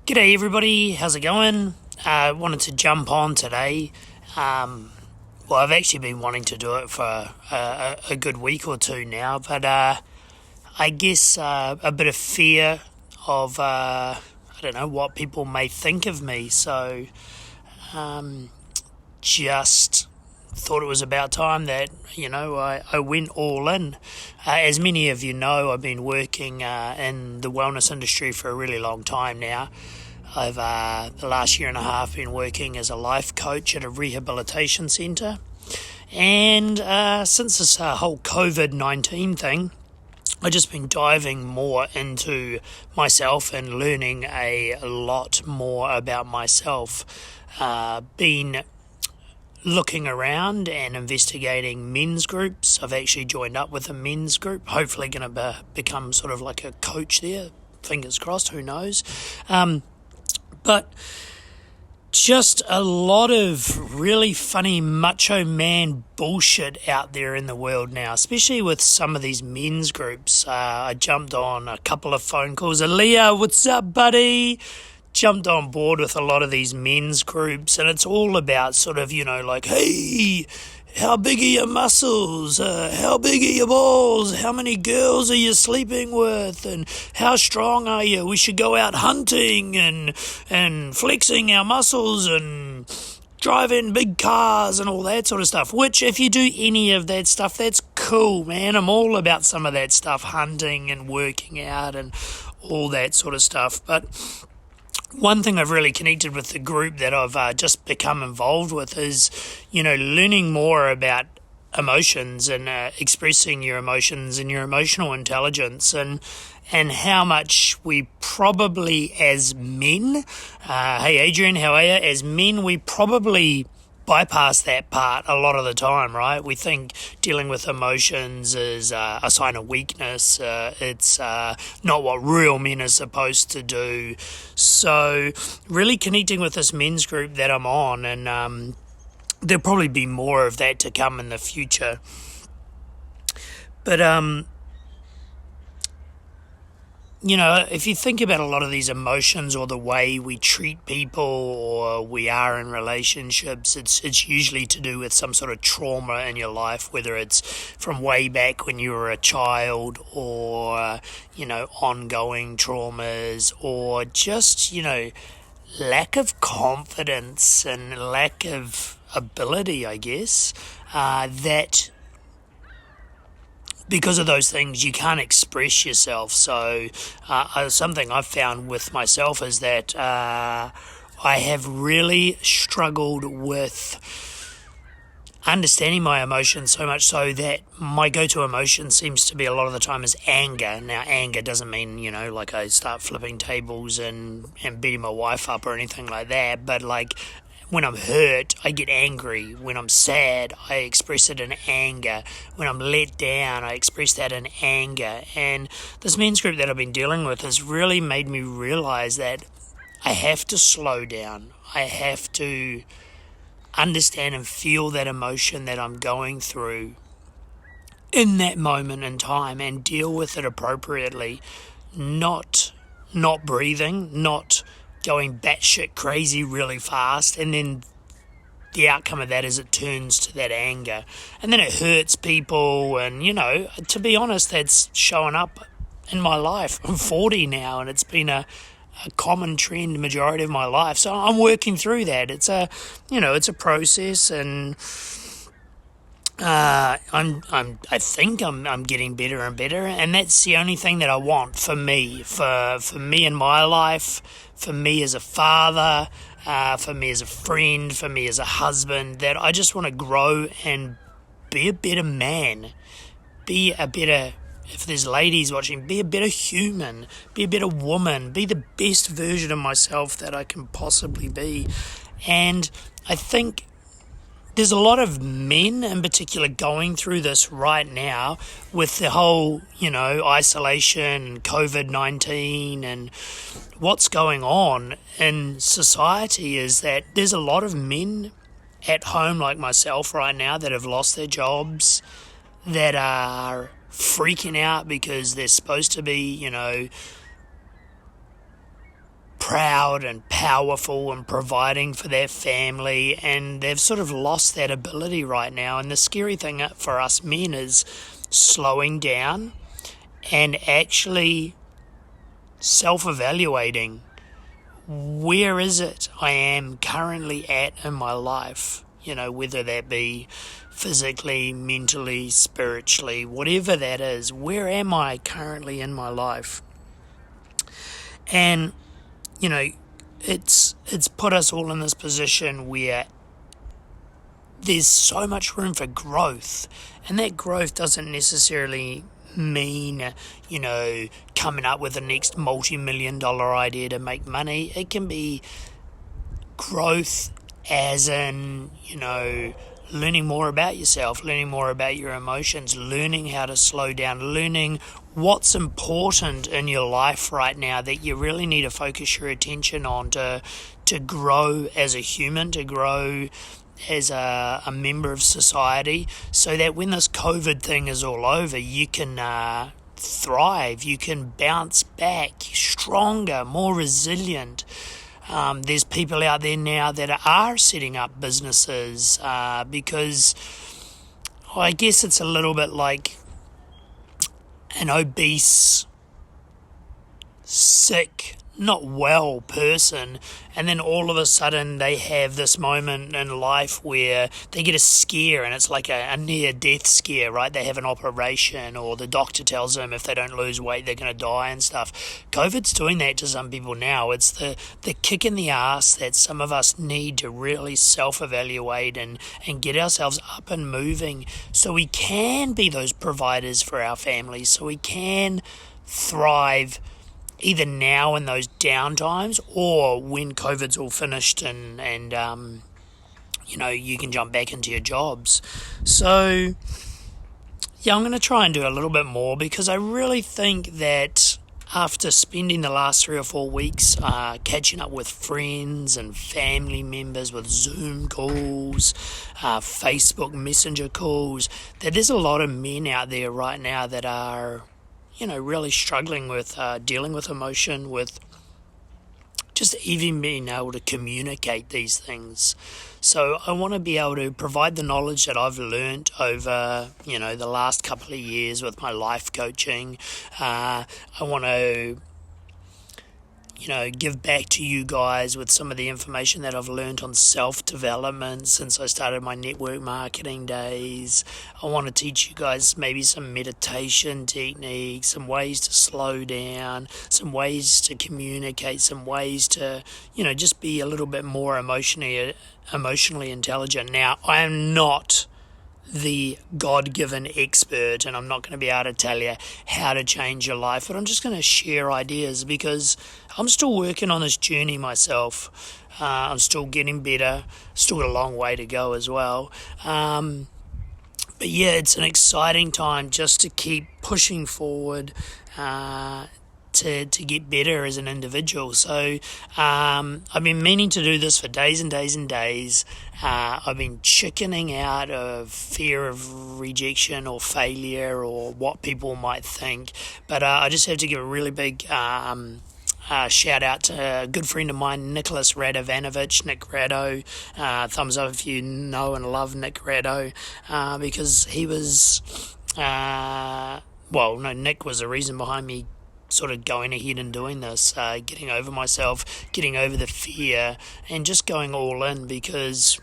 G'day everybody, how's it going? Wanted to jump on today. I've actually been wanting to do it for a good week or two now, but I guess a bit of fear of, I don't know, what people may think of me. So just thought it was about time that, I went all in. As many of you know, I've been working in the wellness industry for a really long time now. I've the last year and a half been working as a life coach at a rehabilitation centre. And since this whole COVID-19 thing, I've just been diving more into myself and learning a lot more about myself. Been looking around and investigating men's groups. I've actually joined up with a men's group, hopefully going to become sort of like a coach there. Fingers crossed, who knows. But just a lot of really funny macho man bullshit out there in the world now, especially with some of these men's groups. I jumped on a couple of phone calls. Aaliyah, what's up, buddy? Jumped on board with a lot of these men's groups, and it's all about sort of, like, hey, how big are your muscles? How big are your balls? How many girls are you sleeping with? And how strong are you? We should go out hunting and flexing our muscles and driving big cars and all that sort of stuff. Which, if you do any of that stuff, that's cool, man. I'm all about some of that stuff, hunting and working out and all that sort of stuff. But one thing I've really connected with the group that I've just become involved with is, learning more about emotions and expressing your emotions and your emotional intelligence and how much we probably as men, hey Adrian, how are you? As men, we probably bypass that part a lot of the time, right? We think dealing with emotions is a sign of weakness. It's not what real men are supposed to do. So really connecting with this men's group that I'm on, and there'll probably be more of that to come in the future. But if you think about a lot of these emotions or the way we treat people or we are in relationships, it's usually to do with some sort of trauma in your life, whether it's from way back when you were a child or, ongoing traumas or just, lack of confidence and lack of ability, I guess, that because of those things, you can't express yourself. So something I've found with myself is that I have really struggled with understanding my emotions, so much so that my go-to emotion seems to be a lot of the time is anger. Now, anger doesn't mean, like I start flipping tables and beating my wife up or anything like that, but like when I'm hurt, I get angry. When I'm sad, I express it in anger. When I'm let down, I express that in anger. And this men's group that I've been dealing with has really made me realize that I have to slow down. I have to understand and feel that emotion that I'm going through in that moment in time and deal with it appropriately. Not breathing, not going batshit crazy really fast, and then the outcome of that is it turns to that anger, and then it hurts people. And to be honest, that's showing up in my life. I'm 40 now, and it's been a common trend the majority of my life. So I'm working through that. It's a process, and I think I'm getting better and better, and that's the only thing that I want for me, for me in my life, for me as a father, for me as a friend, for me as a husband. That I just want to grow and be a better man, be a better. If there's ladies watching, be a better human, be a better woman, be the best version of myself that I can possibly be. And I think there's a lot of men in particular going through this right now with the whole, isolation and COVID-19 and what's going on in society is that there's a lot of men at home like myself right now that have lost their jobs, that are freaking out because they're supposed to be, proud and powerful and providing for their family, and they've sort of lost that ability right now. And the scary thing for us men is slowing down and actually self-evaluating. Where is it I am currently at in my life? Whether that be physically, mentally, spiritually, whatever that is, where am I currently in my life? And, it's put us all in this position where there's so much room for growth, and that growth doesn't necessarily mean, coming up with the next multi-million-dollar idea to make money. It can be growth as in, learning more about yourself, learning more about your emotions, learning how to slow down, learning what's important in your life right now that you really need to focus your attention on to grow as a human, to grow as a member of society, so that when this COVID thing is all over, you can thrive, you can bounce back stronger, more resilient. There's people out there now that are setting up businesses because I guess it's a little bit like an obese, sick, not well person, and then all of a sudden they have this moment in life where they get a scare, and it's like a near-death scare, right? They have an operation, or the doctor tells them if they don't lose weight they're going to die and stuff. COVID's doing that to some people now. It's the kick in the ass that some of us need to really self-evaluate and get ourselves up and moving so we can be those providers for our families, so we can thrive either now in those down times or when COVID's all finished and you can jump back into your jobs. So, I'm going to try and do a little bit more, because I really think that after spending the last 3 or 4 weeks catching up with friends and family members with Zoom calls, Facebook Messenger calls, that there's a lot of men out there right now that are really struggling with dealing with emotion, with just even being able to communicate these things. So I want to be able to provide the knowledge that I've learned over, the last couple of years with my life coaching. I want to give back to you guys with some of the information that I've learned on self-development since I started my network marketing days. I want to teach you guys maybe some meditation techniques, some ways to slow down, some ways to communicate, some ways to, just be a little bit more emotionally intelligent. Now, I am not the God-given expert, and I'm not going to be able to tell you how to change your life, but I'm just going to share ideas because I'm still working on this journey myself. I'm still getting better, still got a long way to go as well. But yeah, it's an exciting time just to keep pushing forward, to get better as an individual. So I've been meaning to do this for days and days and days. I've been chickening out of fear of rejection or failure or what people might think. But I just have to give a really big shout out to a good friend of mine, Nicholas Radovanovich, Nick Rado. Thumbs up if you know and love Nick Rado, because he was, Nick was the reason behind me sort of going ahead and doing this, getting over myself, getting over the fear, and just going all in, because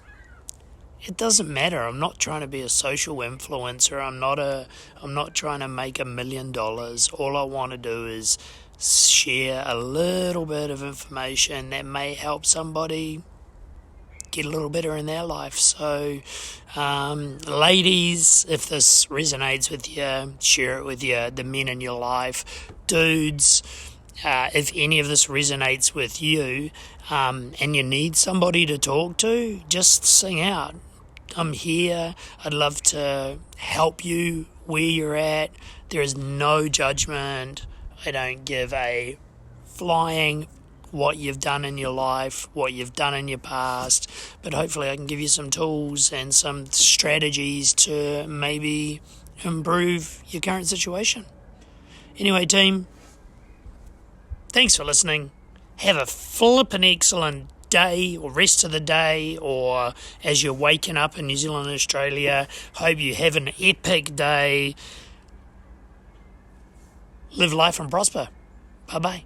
it doesn't matter. I'm not trying to be a social influencer. I'm not trying to make $1 million. All I want to do is share a little bit of information that may help somebody get a little better in their life. So, ladies, if this resonates with you, share it with the men in your life. Dudes, if any of this resonates with you, and you need somebody to talk to, just sing out. I'm here. I'd love to help you where you're at. There is no judgment. I don't give a flying what you've done in your life, what you've done in your past, but hopefully I can give you some tools and some strategies to maybe improve your current situation. Anyway, team, thanks for listening. Have a flippin' excellent day or rest of the day, or as you're waking up in New Zealand and Australia. Hope you have an epic day. Live life and prosper. Bye-bye.